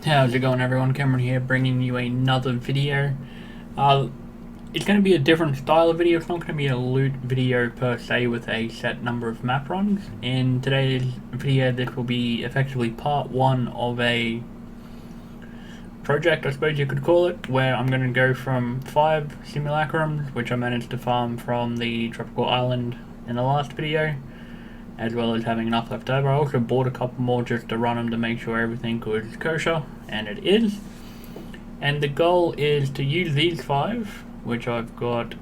How's it going, everyone? Cameron here, bringing you another video. It's going to be a different style of video. It's not going to be a loot video per se with a set number of map runs. In today's video, this will be effectively part one of a project, I suppose you could call it, where I'm going to go from 5 simulacrums, which I managed to farm from the tropical island in the last video, as well as having enough left over. I also bought a couple more just to run them to make sure everything was kosher, and it is. And the goal is to use these 5, which I've got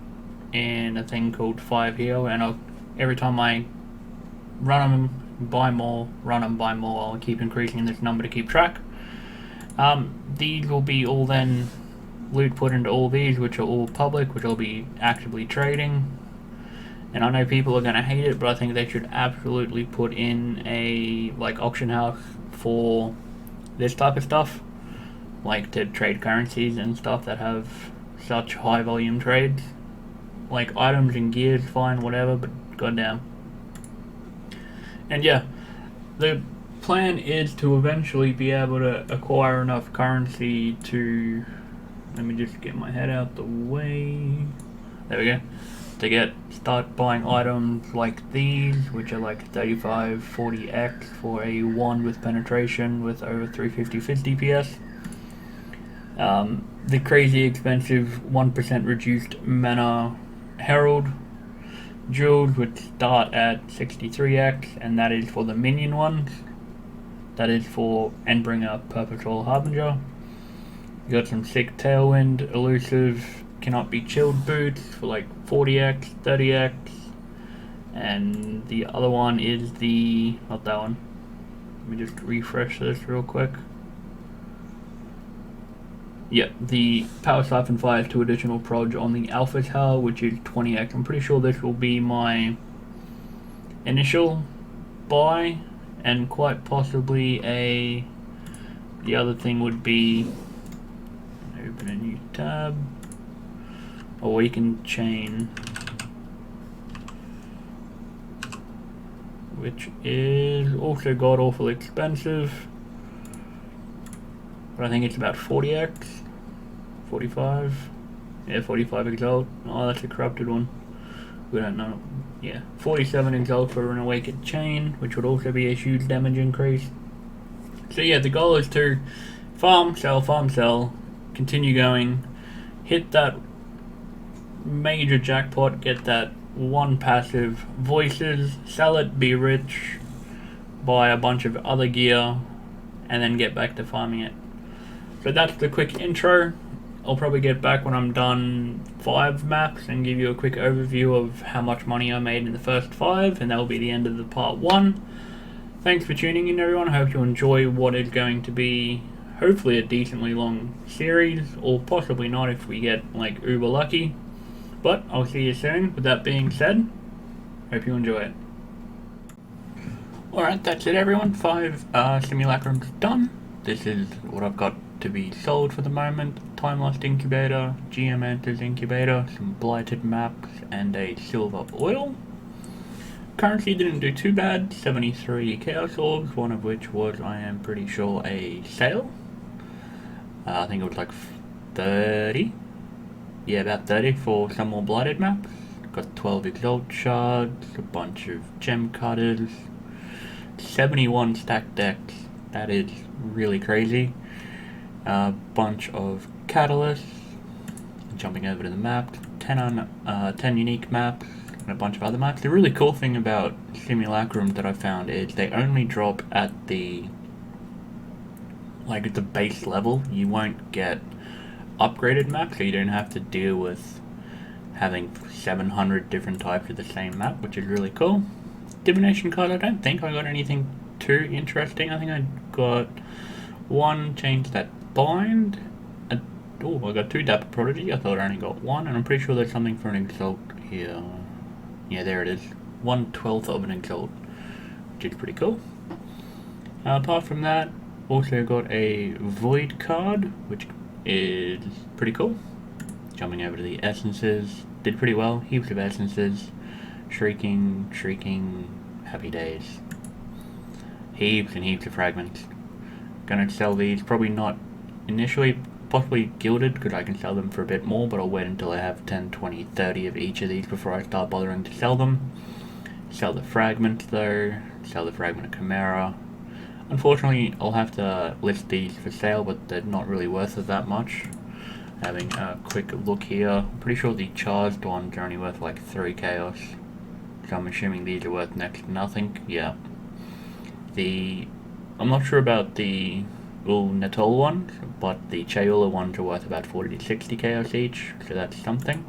in a thing called 5 here, and every time I run them, buy more, run them, buy more, I'll keep increasing this number to keep track. These will be all then loot put into all these, which are all public, which I'll be actively trading. And I know people are going to hate it, but I think they should absolutely put in a auction house for this type of stuff, like to trade currencies and stuff that have such high volume trades. Like items and gears, fine, whatever, but goddamn. And yeah, the plan is to eventually be able to acquire enough currency to, let me just get my head out the way, there we go, to start buying items like these, which are like 35, 40x for a 1 with penetration with over 350 DPS. The crazy expensive 1% reduced mana Herald jewels would start at 63x, and that is for the minion ones. That is for Endbringer, Perpetual Harbinger. You got some sick Tailwind, Elusive, Cannot Be Chilled boots for like 40x, 30x. And the other one is the, not that one. Let me just refresh this real quick. Yep, the Power Siphon fires 2 additional proj on the Alpha Tower, which is 20x. I'm pretty sure this will be my initial buy, and quite possibly the other thing would be, open a new tab, or we can chain, which is also god awful expensive, but I think it's about 40x, 45, yeah, 45 exalt. Oh, that's a corrupted one, we don't know. Yeah, 47 exalt for an awakened chain, which would also be a huge damage increase. So yeah, the goal is to farm, sell, continue going, hit that major jackpot, get that 1 passive voices, sell it, be rich, buy a bunch of other gear, and then get back to farming it. So that's the quick intro. I'll probably get back when I'm done 5 maps and give you a quick overview of how much money I made in the first 5, and that will be the end of the part 1. Thanks for tuning in, everyone. I hope you enjoy what is going to be hopefully a decently long series, or possibly not if we get like uber lucky. But I'll see you soon. With that being said, hope you enjoy it. Alright, that's it, everyone. 5 simulacrums done. This is what I've got to be sold for the moment. Time Lost Incubator, Geomancer's Incubator, some Blighted maps, and a Silver Oil. Currency didn't do too bad, 73 Chaos Orbs, one of which was, I am pretty sure, a sale. I think it was like 30. Yeah, about 30 for some more Blighted maps. Got 12 Exalt Shards, a bunch of Gem Cutters, 71 stacked decks. That is really crazy. A bunch of Catalysts. Jumping over to the map, 10 unique maps, and a bunch of other maps. The really cool thing about Simulacrum that I found is they only drop at the base level. You won't get upgraded maps, so you don't have to deal with having 700 different types of the same map, which is really cool. Divination card, I don't think I got anything too interesting. I think I got 1 change that bind. Oh, I got 2 Dapper Prodigy. I thought I only got 1, and I'm pretty sure there's something for an Exalt here. Yeah, there it is. 1/12 of an Exalt, which is pretty cool. Apart from that, also got a Void card, which is pretty cool. Jumping over to the Essences, did pretty well. Heaps of Essences. Shrieking, happy days. Heaps and heaps of fragments. Gonna sell these, probably not initially, possibly gilded, because I can sell them for a bit more, but I'll wait until I have 10, 20, 30 of each of these before I start bothering to sell them. Sell the fragment though, sell the fragment of Chimera. Unfortunately, I'll have to list these for sale, but they're not really worth it that much. Having a quick look here, I'm pretty sure the charged ones are only worth like 3 chaos. So I'm assuming these are worth next to nothing. Yeah. I'm not sure about the Netol ones, but the Chayula ones are worth about 40 to 60 chaos each, so that's something.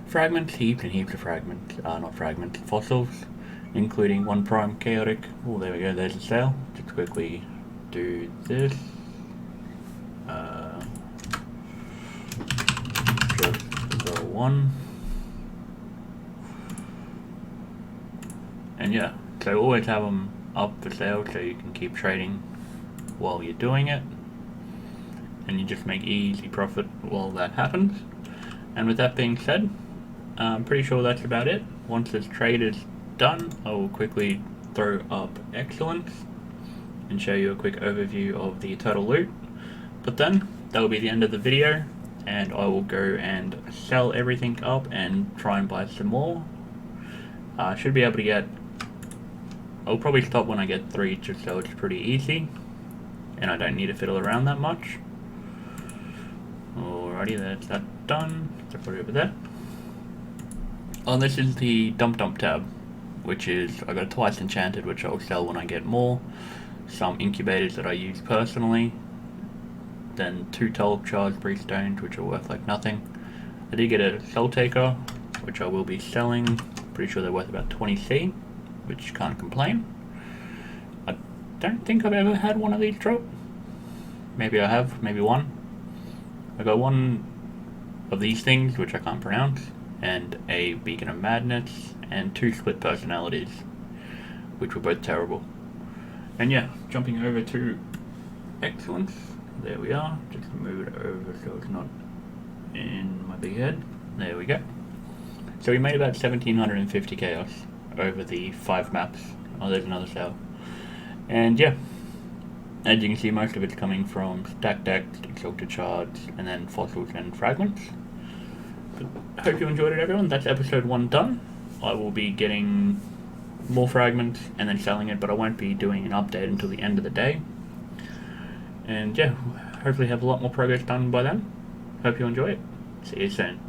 Fragments, heaps and heaps of fragments, not fragments, fossils, including 1 prime chaotic. Oh, there we go, there's a sale. Just quickly do this. Just the 1. And yeah, so always have them up for sale so you can keep trading while you're doing it, and you just make easy profit while that happens. And with that being said, I'm pretty sure that's about it. Once this trade is done, I will quickly throw up excellence and show you a quick overview of the total loot. But then that will be the end of the video, and I will go and sell everything up and try and buy some more. I should be able to get, I'll probably stop when I get 3 just so it's pretty easy and I don't need to fiddle around that much. Alrighty, that's that done. So put it over there. Oh, this is the dump tab, which is, I got it twice enchanted, which I'll sell when I get more. Some incubators that I use personally. Then 2 Tulip charged breeze stones, which are worth like nothing. I did get a Soul Taker, which I will be selling. Pretty sure they're worth about 20C, which can't complain. I don't think I've ever had one of these drop. Maybe I have, maybe one. I got one of these things, which I can't pronounce, and a Beacon of Madness, and 2 split personalities, which were both terrible. And yeah, jumping over to excellence. There we are. Just move it over so it's not in my big head. There we go. So we made about 1750 chaos over the 5 maps. Oh, there's another sale. And yeah, as you can see, most of it's coming from stack decks, exalted shards, and then fossils and fragments. But hope you enjoyed it, everyone. That's episode 1 done. I will be getting more fragments and then selling it, but I won't be doing an update until the end of the day. And yeah, hopefully have a lot more progress done by then. Hope you enjoy it. See you soon.